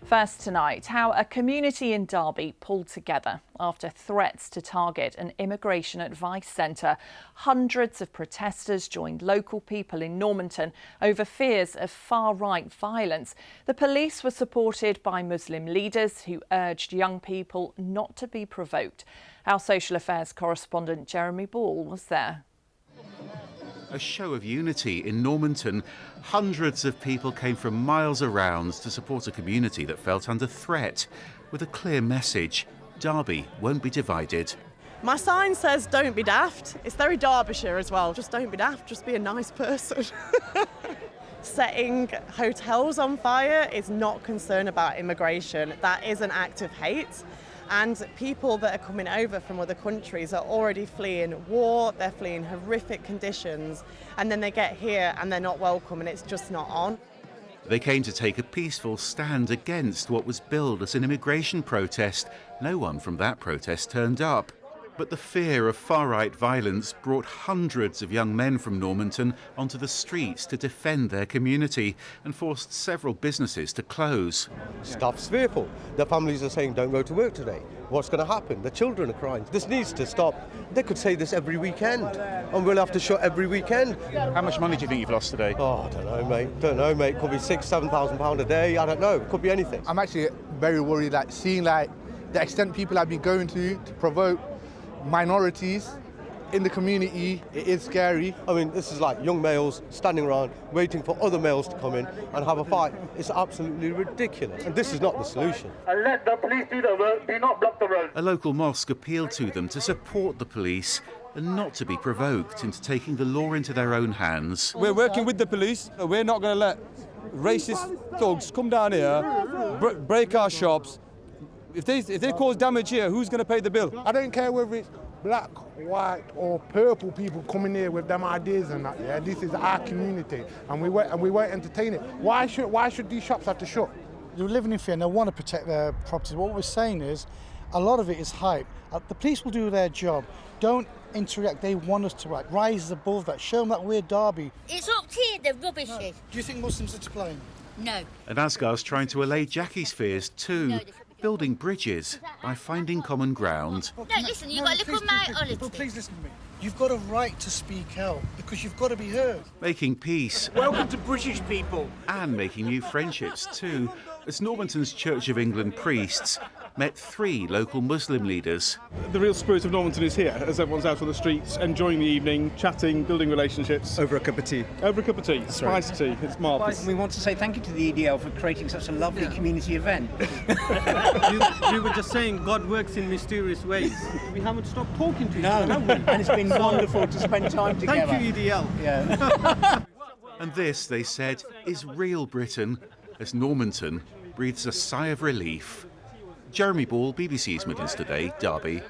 First tonight, how a community in Derby pulled together after threats to target an immigration advice centre. Hundreds of protesters joined local people in Normanton over fears of far-right violence. The police were supported by Muslim leaders who urged young people not to be provoked. Our social affairs correspondent Jeremy Ball was there. A show of unity in Normanton. Hundreds of people came from miles around to support a community that felt under threat, with a clear message: Derby won't be divided. My sign says don't be daft. It's very Derbyshire as well. Just don't be daft, just be a nice person. Setting hotels on fire is not concern about immigration. That is an act of hate. And people that are coming over from other countries are already fleeing war, they're fleeing horrific conditions, and then they get here and they're not welcome, and it's just not on. They came to take a peaceful stand against what was billed as an immigration protest. No one from that protest turned up. But the fear of far-right violence brought hundreds of young men from Normanton onto the streets to defend their community and forced several businesses to close. Staff's fearful. Their families are saying, don't go to work today. What's going to happen? The children are crying. This needs to stop. They could say this every weekend, and we'll have to shut every weekend. How much money do you think you've lost today? Oh, I don't know, mate. Could be £6,000–7,000 a day. I don't know. Could be anything. I'm actually very worried that seeing the extent people have been going to provoke minorities in the community. It is scary. I mean, this is like young males standing around waiting for other males to come in and have a fight. It's absolutely ridiculous, and this is not the solution. And let the police do the work, do not block the road. A local mosque appealed to them to support the police and not to be provoked into taking the law into their own hands. We're working with the police. We're not going to let racist thugs come down here, break our shops. If they cause damage here, who's going to pay the bill? I don't care whether it's black, white or purple people coming here with them ideas and that. Yeah, this is our community, and we won't entertain it. Why should these shops have to shut? They're living in fear and they want to protect their properties. What we're saying is, a lot of it is hype. The police will do their job. Don't interact. They want us to act. Rise above that. Show them that we're Derby. It's up to you, the rubbish is. Do you think Muslims are to blame? No. And Asghar's trying to allay Jackie's fears too, building bridges by finding common ground. No, listen, you've got to look at my honesty. Please listen to me. You've got a right to speak out because you've got to be heard. Making peace. Welcome to British people. And making new friendships too, as Normanton's Church of England priests met 3 local Muslim leaders. The real spirit of Normanton is here, as everyone's out on the streets, enjoying the evening, chatting, building relationships. Over a cup of tea. Over a cup of tea, spiced tea, it's marvellous. We want to say thank you to the EDL for creating such a lovely community event. We were just saying God works in mysterious ways. We haven't stopped talking to each other, have we? And it's been wonderful to spend time together. Thank you, EDL. Yeah. And this, they said, is real Britain, as Normanton breathes a sigh of relief. Jeremy Ball, BBC's Midlands Today, Derby.